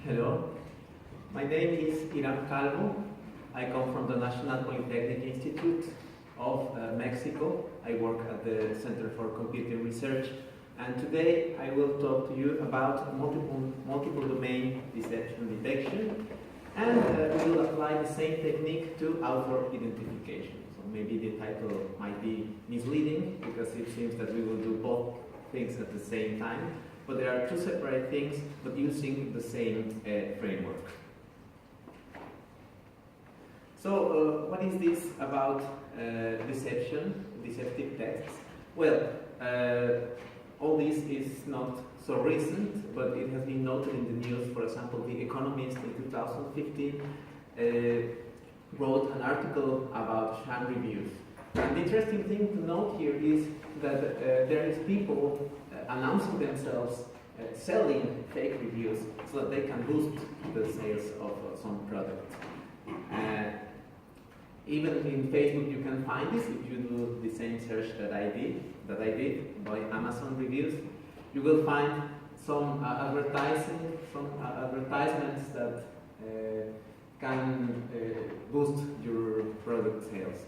Hello, my name is Iram Calvo. I come from the National Polytechnic Institute of Mexico. I work at the Center for Computing Research, and today I will talk to you about multiple domain deception detection, and we will apply the same technique to author identification. So maybe the title might be misleading because it seems that we will do both things at the same time. But there are two separate things, but using the same framework. So, what is this about deceptive texts? Well, all this is not so recent, but it has been noted in the news. For example, The Economist in 2015 wrote an article about sham reviews. And the interesting thing to note here is that there is people announcing themselves selling fake reviews so that they can boost the sales of some product. Even in Facebook you can find this if you do the same search that I did by Amazon reviews. You will find some advertisements that can boost your product sales.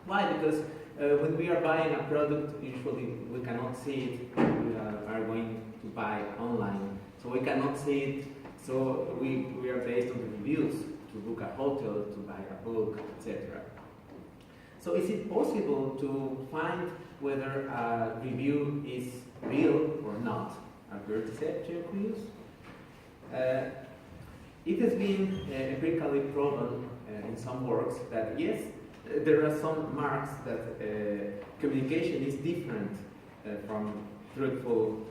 Why? Because when we are buying a product, usually we cannot see it. We are going to buy online, so we cannot see it. So we are based on the reviews to book a hotel, to buy a book, etc. So is it possible to find whether a review is real or not? Are there deceptive reviews? It has been empirically proven in some works that yes, there are some marks that communication is different from truthful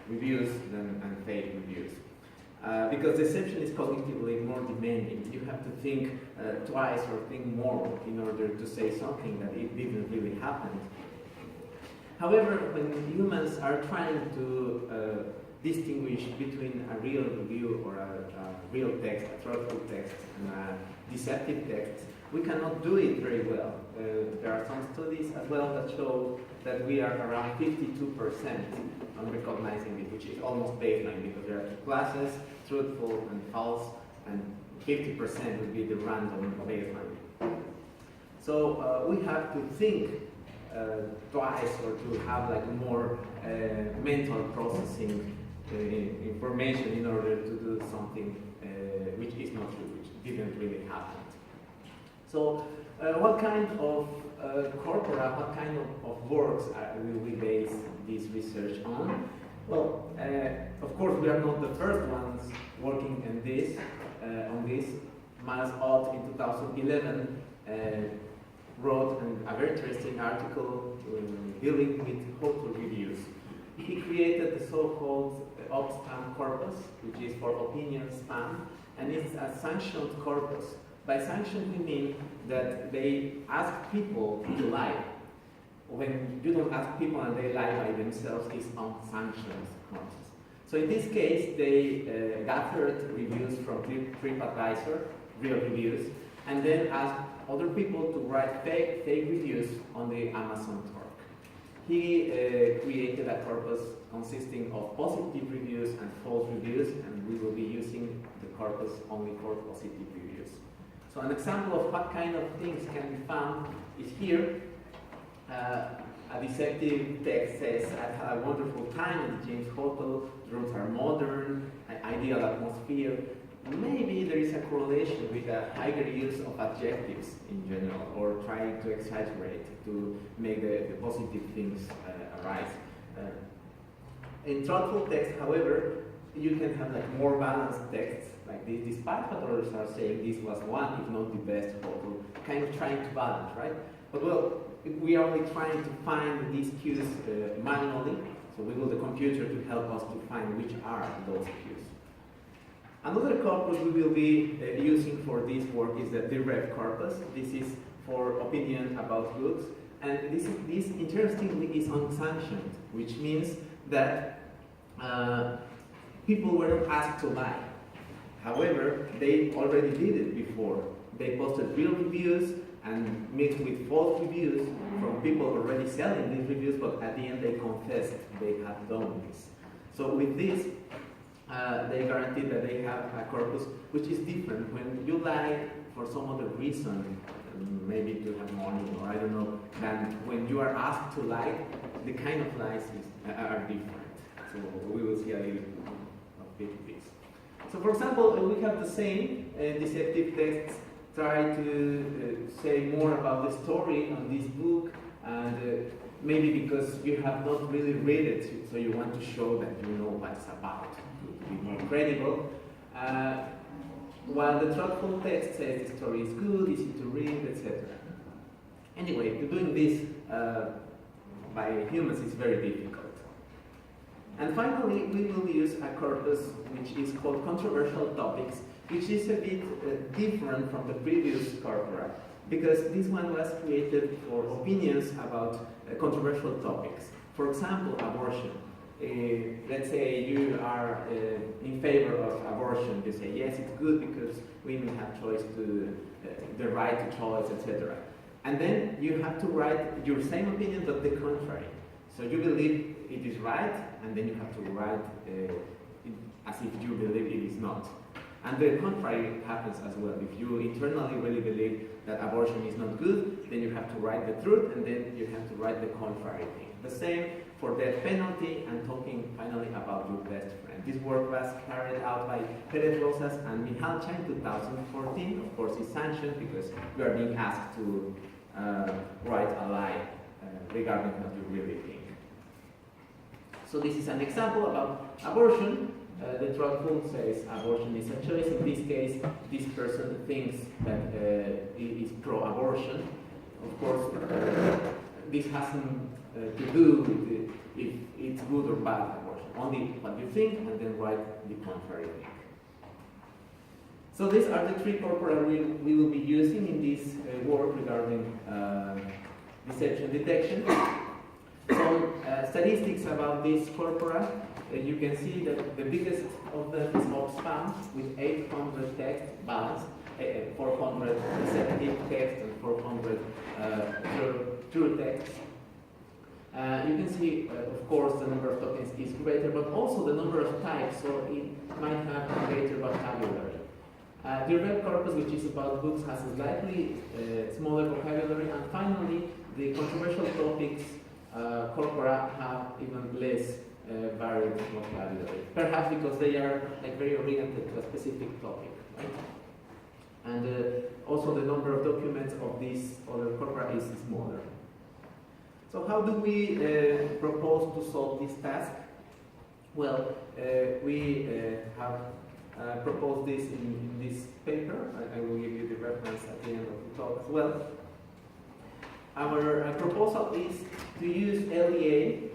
reviews and fake reviews. Because deception is cognitively more demanding. You have to think twice or think more in order to say something that it didn't really happen. However, when humans are trying to distinguish between a real review or a real text, a truthful text, and a deceptive text, we cannot do it very well. There are some studies as well that show that we are around 52% on recognizing it, which is almost baseline because there are two classes, truthful and false, and 50% would be the random baseline. So we have to think twice or to have like more mental processing information in order to do something which is not true, which didn't really happen. So what kind of corpora, what kind of works will we base this research on? Well, of course we are not the first ones working on this. Miles Ott in 2011 wrote a very interesting article dealing with hotel reviews. He created the so-called OP-SPAM corpus, which is for opinion spam, and it's a sanctioned corpus. By sanctioned we mean that they ask people to lie. When you don't ask people and they lie by themselves, it's unsanctioned corpus. So in this case, they gathered reviews from TripAdvisor, real reviews, and then asked other people to write fake reviews on the Amazon Torque. He created a corpus consisting of positive reviews and false reviews, and we will be using the corpus only for positive reviews. So an example of what kind of things can be found is here. A deceptive text says, "I had a wonderful time at the James Hotel, the rooms are modern, an ideal atmosphere." Maybe there is a correlation with a higher use of adjectives in general, or trying to exaggerate to make the positive things arise. In truthful text, however, you can have like more balanced texts like this, despite what others are saying this was one, if not the best hotel, kind of trying to balance, right? But well, we are only trying to find these cues manually, so we want the computer to help us to find which are those cues. Another corpus we will be using for this work is the direct corpus. This is for opinion about goods, and this interestingly is unsanctioned, which means that people weren't asked to lie. However, they already did it before. They posted real reviews and mixed with false reviews from people already selling these reviews, but at the end they confessed they had done this. So with this, they guarantee that they have a corpus which is different. When you lie for some other reason, maybe to have money or I don't know, than when you are asked to lie, the kind of lies are different. So we will see a little bit of this. So for example, we have the same deceptive texts try to say more about the story on this book, and maybe because you have not really read it, so you want to show that you know what it's about, to be more credible. While the truthful text says the story is good, easy to read, etc. Anyway, doing this by humans is very difficult. And finally, we will use a corpus which is called controversial topics, which is a bit different from the previous corpora, because this one was created for opinions about controversial topics. For example, abortion. Let's say you are in favor of abortion. You say, yes, it's good because women have choice to the right to choice, etc. And then you have to write your same opinion, but the contrary. So you believe it is right, and then you have to write as if you believe it is not. And the contrary happens as well. If you internally really believe that abortion is not good, then you have to write the truth, and then you have to write the contrary thing. The same for death penalty, and talking finally about your best friend. This work was carried out by Pérez Rosas and Mihalcha in 2014. Of course, it's sanctioned because you are being asked to write a lie regarding what you really think. So this is an example about abortion. The truthful says abortion is a choice. In this case, this person thinks that it is pro-abortion. Of course, this hasn't to do with if it's good or bad abortion. Only what you think, and then write the contrary thing. So these are the three corpora we will be using in this work regarding deception detection. Some statistics about this corpora. You can see that the biggest of them is Oxfam with 800 texts balanced, 400 deceptive texts and 400 true texts. You can see, of course, the number of tokens is greater, but also the number of types, so it might have a greater vocabulary. The red corpus, which is about books, has a slightly smaller vocabulary, and finally, the controversial topics corpora have even less varied vocabulary. Perhaps because they are very oriented to a specific topic, right? And also the number of documents of this other corpora is smaller. So how do we propose to solve this task? Well, we have proposed this in this paper. I will give you the reference at the end of the talk as well. Our proposal is to use LEA.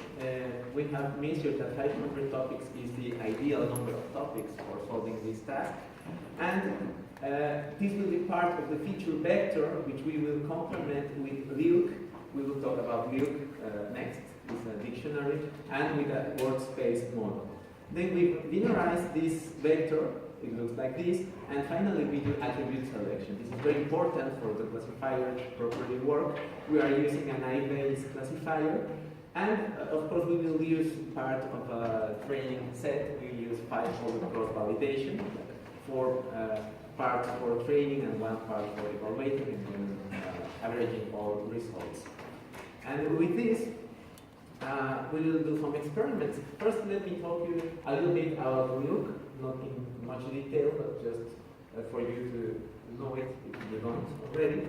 We have measured that 500 topics is the ideal number of topics for solving this task. And this will be part of the feature vector, which we will complement with LIUC. We will talk about LIUC next, it's a dictionary, and with a workspace model. Then we linearize this vector, it looks like this, and finally we do attribute selection. This is very important for the classifier to properly work. We are using an I-based classifier, and of course we will use part of a training set. We use 5-fold cross-validation, 4 parts for training and 1 part for evaluating, and then averaging all results. And with this, we will do some experiments. First, let me talk you a little bit about LIUC, not in much detail, but just for you to know it if you don't already.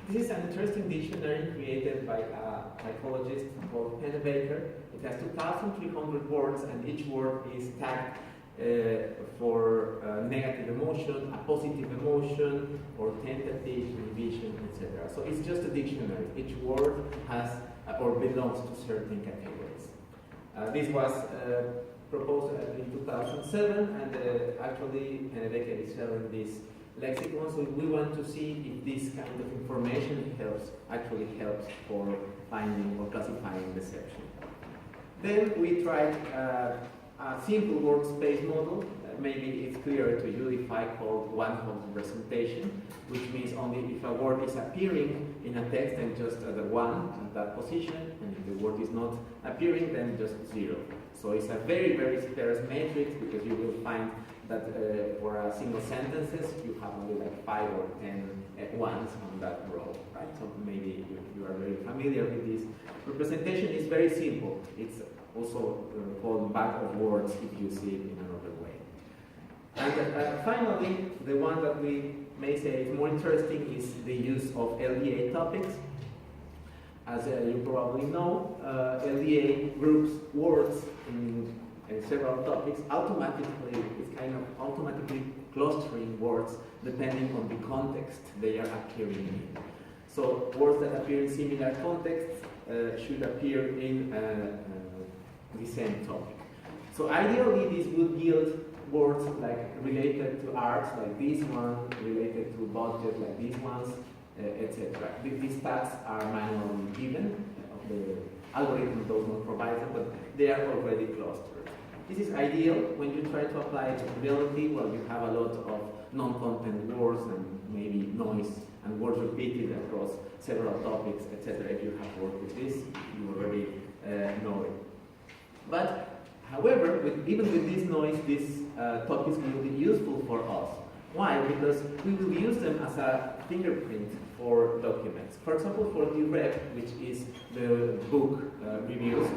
This is an interesting dictionary created by a psychologist called Pennebaker. It has 2,300 words, and each word is tagged for negative emotion, a positive emotion, or tentative, revision, etc. So it's just a dictionary. Each word has or belongs to certain categories. This was proposed in 2007, and actually Pennebaker is selling this lexicon, so we want to see if this kind of information actually helps for finding or classifying deception. Then we tried a simple workspace model. Maybe it's clearer to you if I call one-hot representation, which means only if a word is appearing in a text, then just the 1 at that position, and if the word is not appearing, then just 0. So it's a very, very sparse matrix because you will find that for a single sentences you have only like 5 or 10 ones on that row, right? So maybe you are very familiar with this. Representation is very simple. It's also called bag of words if you see it in another way. And finally, the one that we may say is more interesting is the use of LDA topics. As you probably know, LDA groups words in several topics automatically. It's kind of automatically clustering words depending on the context they are appearing in. So words that appear in similar contexts should appear in the same topic. So ideally, this would yield words like related to arts, like this one, related to budget, like these ones, etc. These stats are manually given. The algorithm does not provide them, but they are already clustered. This is ideal when you try to apply it to reality. Well, you have a lot of non-content words and maybe noise and words repeated across several topics, etc. If you have worked with this, you already know it. But, however, even with this noise, these topics will be useful for us. Why? Because we will use them as a fingerprint for documents. For example, for the rep, which is the book reviews,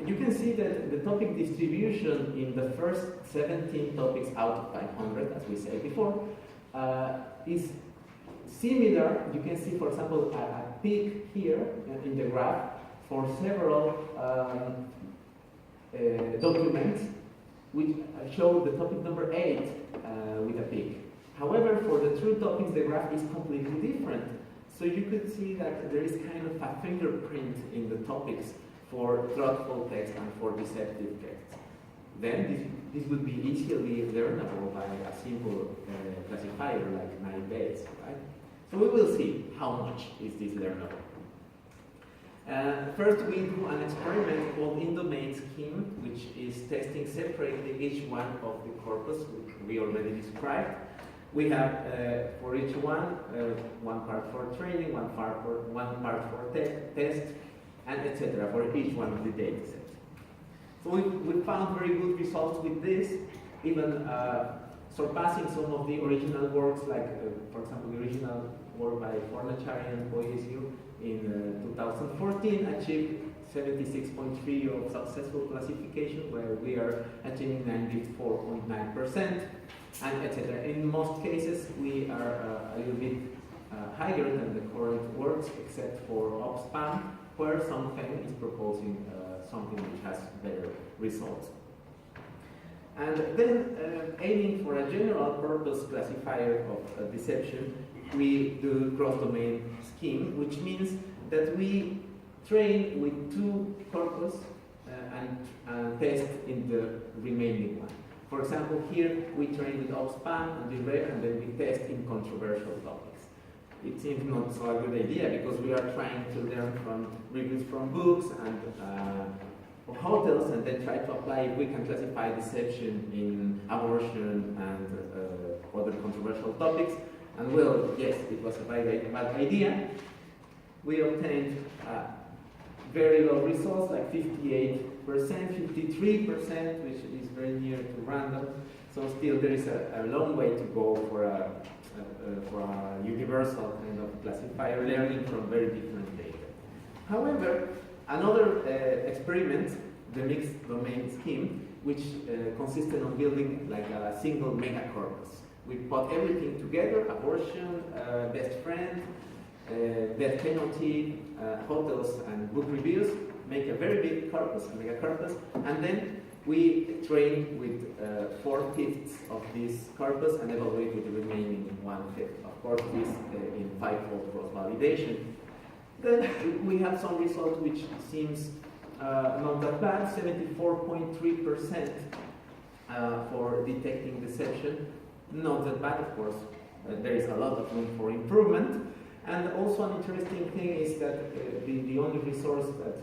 you can see that the topic distribution in the first 17 topics out of 500, as we said before, is similar. You can see, for example, a peak here in the graph for several documents which show the topic number 8 with a peak. However, for the true topics, the graph is completely different. So you could see that there is kind of a fingerprint in the topics for truthful text and for deceptive text. Then this would be easily learnable by a simple classifier like naive, right? So we will see how much is this learnable. First, we do an experiment called in-domain scheme, which is testing separately each one of the corpus, which we already described. We have for each one part for training, one part for test, and etc. for each one of the data sets. So we found very good results with this, even surpassing some of the original works, like for example the original work by Fornachari and OSU in 2014 achieved 76.3 of successful classification, where we are achieving 94.9%, and etc. In most cases, we are a little bit higher than the current works, except for OpSpam, where something is proposing something which has better results. And then, aiming for a general purpose classifier of deception, we do cross-domain scheme, which means that we train with 2 corpus and test in the remaining one. For example, here we train with OpSpam and the and then we test in controversial topics. It seems not so a good idea because we are trying to learn from reviews from books and hotels, and then try to apply if we can classify deception in abortion and other controversial topics. And well, yes, it was a bad idea. We obtained very low results, like 58%, 53%, which is very near to random. So still there is a long way to go for a universal kind of classifier, learning from very different data. However, another experiment, the mixed domain scheme, which consisted of building like a single mega corpus. We put everything together: abortion, best friend, death penalty, hotels, and book reviews. Make a very big corpus, a mega corpus, and then we train with 4/5 of this corpus and evaluate with the remaining 1/5. Of course, this in 5-fold cross validation. Then we have some results which seems not that bad, 74.3% for detecting deception. Not that bad, of course. There is a lot of room for improvement. And also an interesting thing is that the only resource that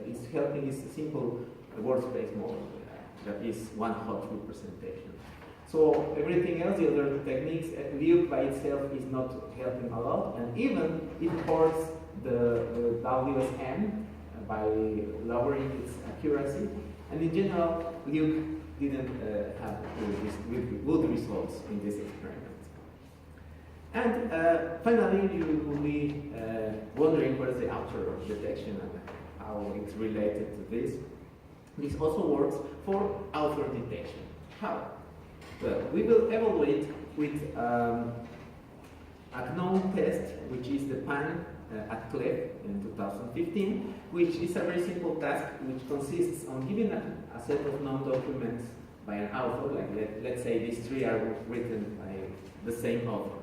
is helping is a simple workspace model that is one-hot representation. So everything else, the other techniques, Liu by itself is not helping a lot, and even it hurts the WSM by lowering its accuracy. And in general, Luke didn't have good results in this experiment. And finally, you will be wondering what is the author detection and how it's related to this. This also works for author detection. How? Well, we will evaluate with a known test, which is the PAN at CLEF in 2015, which is a very simple task which consists on giving a set of known documents by an author, like let's say these three are written by the same author.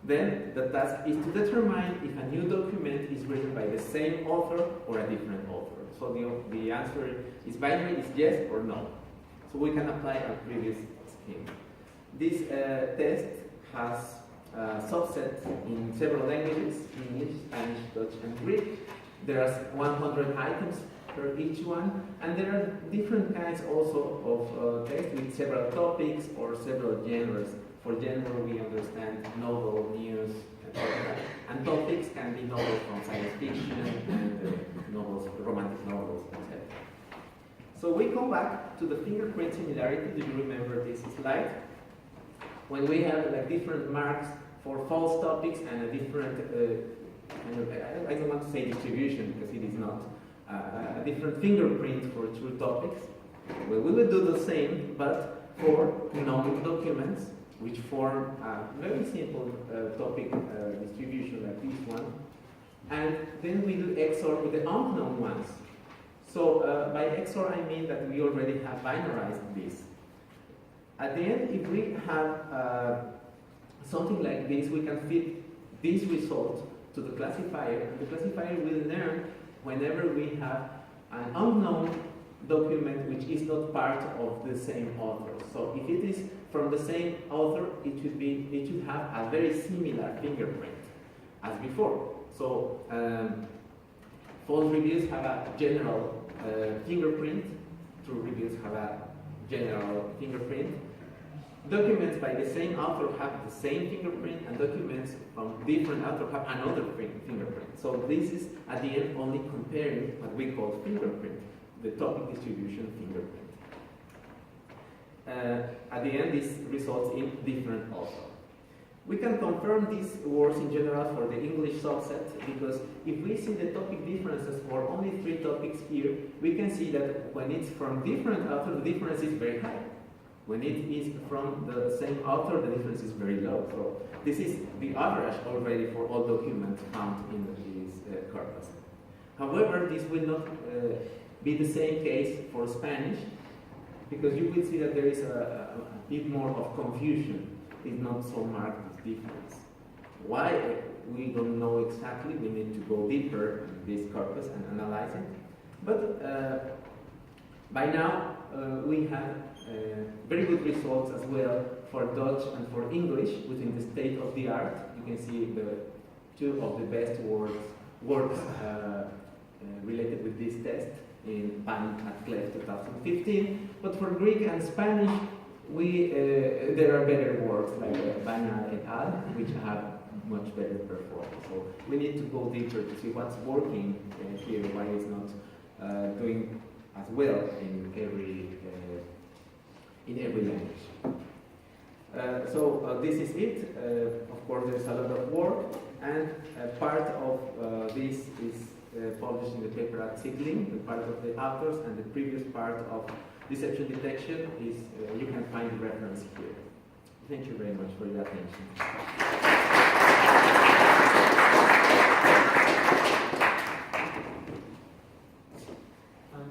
Then the task is to determine if a new document is written by the same author or a different author. So the answer is binary, is yes or no. So we can apply our previous scheme. This test has a subset in several languages: English, Spanish, Dutch, and Greek. There are 100 items per each one, and there are different kinds also of tests with several topics or several genres. For genre, we understand novel, news, and topics can be novels from science fiction and novels, romantic novels, etc. So we go back to the fingerprint similarity. Do you remember this slide? When we have like different marks for false topics and a different I don't want to say distribution because it is not a different fingerprint for true topics. Well, we will do the same, but for known documents, which form a very simple topic distribution like this one, and then we do XOR with the unknown ones. So by XOR I mean that we already have binarized this. At the end, if we have something like this, we can fit this result to the classifier, and the classifier will learn whenever we have an unknown document which is not part of the same author. So if it is from the same author, it should have a very similar fingerprint as before. So false reviews have a general fingerprint, true reviews have a general fingerprint. Documents by the same author have the same fingerprint, and documents from different authors have another fingerprint. So this is at the end only comparing what we call fingerprint, the topic distribution fingerprint. At the end, this results in different authors. We can confirm these words in general for the English subset, because if we see the topic differences for only 3 topics here, we can see that when it's from different authors, the difference is very high. When it is from the same author, the difference is very low. So this is the average already for all documents found in this corpus. However, this will not be the same case for Spanish, because you will see that there is a bit more of confusion. It's not so marked this difference. Why? We don't know exactly. We need to go deeper in this corpus and analyze it. But by now, we have very good results as well for Dutch and for English within the state of the art. You can see the 2 of the best works related with this test in PAN at CLEF 2015. But for Greek and Spanish, there are better works like Bana et al., which have much better performance. So we need to go deeper to see what's working here, why it's not doing as well in every language. So this is it. Of course, there's a lot of work, and part of this is published in the paper at CICLing, the part of the authors, and the previous part of deception detection is, you can find the reference here. Thank you very much for your attention.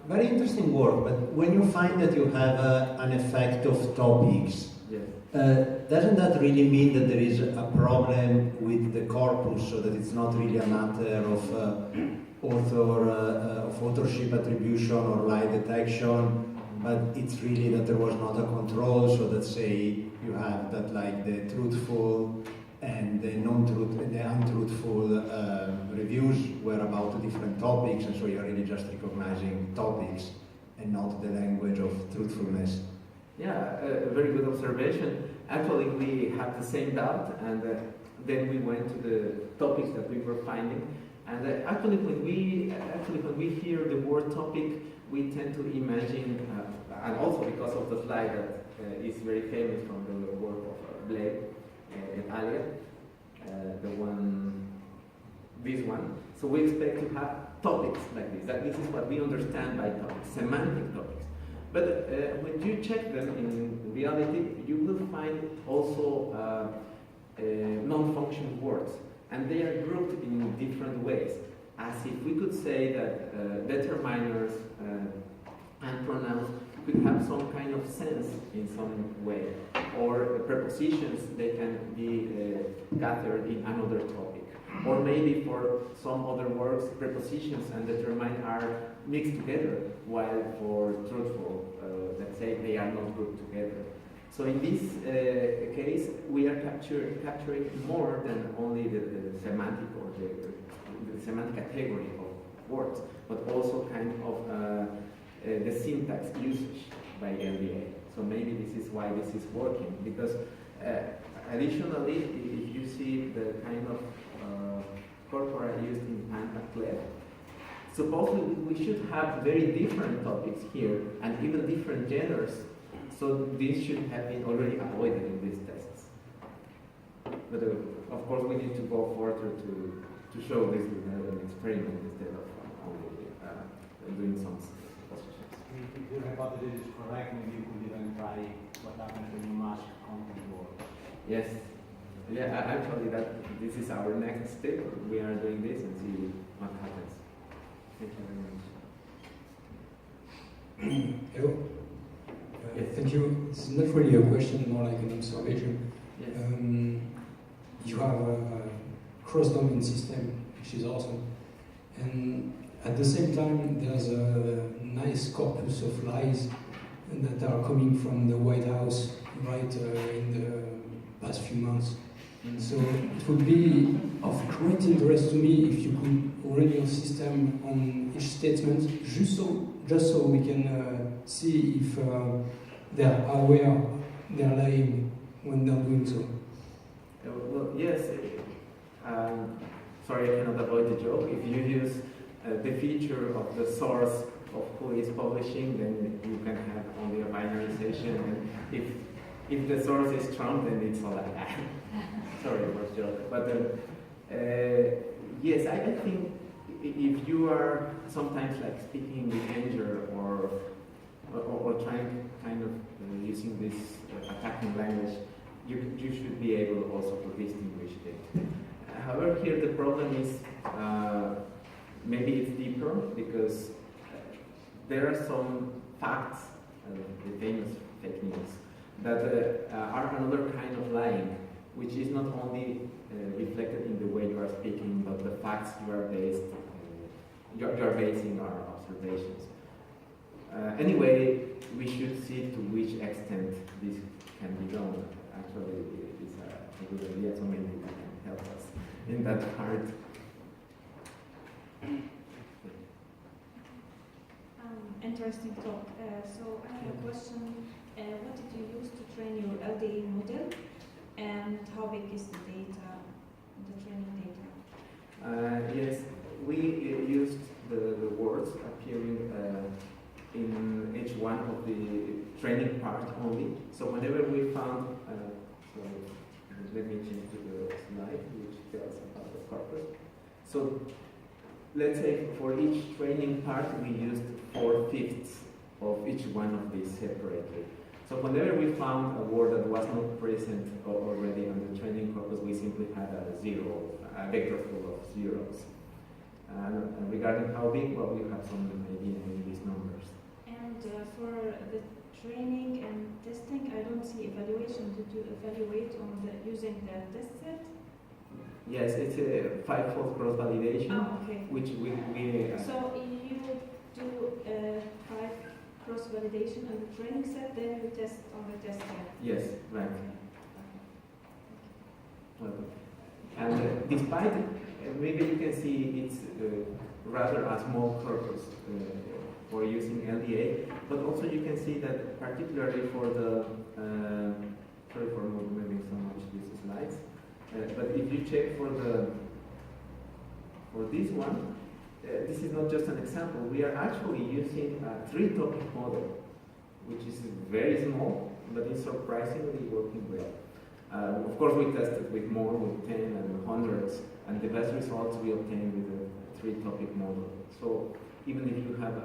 Very interesting work, but when you find that you have an effect of topics, yes. Doesn't that really mean that there is a problem with the corpus, so that it's not really a matter of authorship attribution or lie detection, but it's really that there was not a control, so that say you have that like the truthful and the untruthful reviews were about different topics, and so you're really just recognizing topics and not the language of truthfulness. Yeah, a very good observation. Actually, we had the same doubt, and then we went to the topics that we were finding. And actually, when we hear the word topic, we tend to imagine, and also because of the slide that is very famous from the work of Blake and Alia, this one. So we expect to have topics like this. That this is what we understand by topics, semantic topics. But when you check them in reality, you will find also non-functional words, and they are grouped in different ways, as if we could say that determiners and pronouns could have some kind of sense in some way, or prepositions, they can be gathered in another topic. Or maybe for some other words, prepositions and determine are mixed together, while for truthful, let's say, they are not grouped together. So in this case, we are capturing more than only the semantic or the semantic category of words, but also kind of the syntax usage by LDA. So maybe this is why this is working, because additionally, if you see the kind of corpora used in Pantaclef, supposedly we should have very different topics here and even different genders. So this should have been already avoided in these tests. But of course we need to go further to show this with an experiment instead of only doing some suppositions. If the hypothesis is correct, maybe you could even try what happens when you mask content words. Yes. Yeah, actually this is our next step. We are doing this and see what happens. Thank you very much. Hello. Yes. Thank you. It's not really a question, more like an observation. Yes. You have a cross-domain system, which is awesome. And at the same time, there's a nice corpus of lies that are coming from the White House right in the past few months. So it would be of great interest to me if you could run your system on each statement, just so we can see if they're aware they're lying when they're doing so. Well, yes. Sorry, I cannot avoid the joke. If you use the feature of the source of who is publishing, then you can have only a binarization. And if the source is Trump, then it's all like that. Sorry for the joke. But yes, I think if you are sometimes like speaking with anger or trying kind of using this attacking language, you should be able also to distinguish it. However, here the problem is maybe it's deeper, because there are some facts, the famous fake news, that are another kind of lying, which is not only reflected in the way you are speaking, but the facts you are basing our observations. Anyway, we should see to which extent this can be done. Actually, it's a good idea, so maybe that can help us in that part. Interesting talk. So I have a question. What did you use to train your LDA model, and how big is the data, the training data? Yes, we used the words appearing in each one of the training part only. So whenever we found, so let me change to the slide which tells about the corpus. So let's say for each training part we used 4/5 of each one of these separately. So whenever we found a word that was not present already on the training corpus, we simply had a vector full of zeros. Regarding how big, well, we have some idea in these numbers. And for the training and testing, I don't see evaluation. Did you evaluate on using the test set? Yes, it's a 5-fold cross-validation, Okay. which we So you do 5 cross-validation on the training set, then you test on the test set. yes, right. Okay. Welcome. And despite, maybe you can see it's rather a small corpus for using LDA, but also you can see that particularly for the, sorry for moving so much these slides, but if you check for this one, this is not just an example. We are actually using a 3-topic model, which is very small, but is surprisingly working well. Of course, we tested with more, with 10 and hundreds, and the best results we obtained with a 3-topic model. So even if you have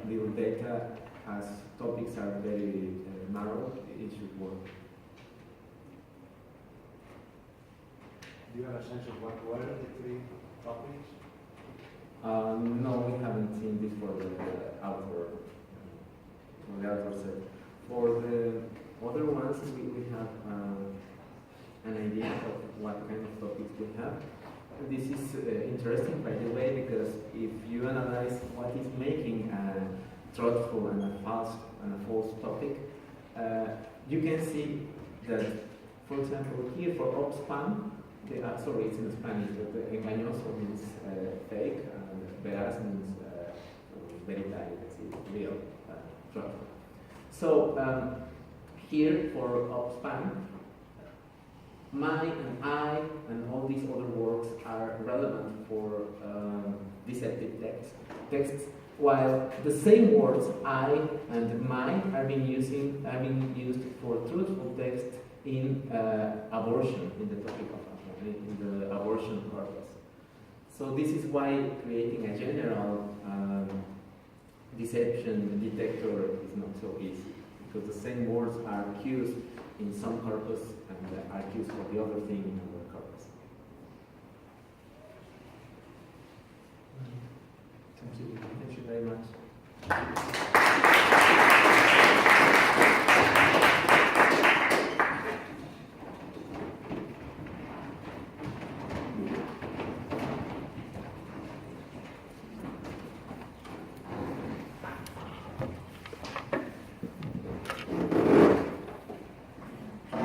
little data, as topics are very narrow, it should work. Do you have a sense of what were the 3 topics? No, we haven't seen this for the author. For the author set. For the other ones, we have an idea of what kind of topics we have. This is interesting, by the way, because if you analyze what is making a truthful and a false topic, you can see that, for example, here for upspam, sorry, it's in Spanish, but engañoso means fake, and veraz means veritas, it's real, truthful. So here for upspam, my and I and all these other words are relevant for deceptive texts, while the same words I and my are being used for truthful text in abortion, in the topic of in the abortion corpus. So this is why creating a general deception detector is not so easy, because the same words are used in some corpus and are used for the other thing in another corpus. Thank you. Thank you very much.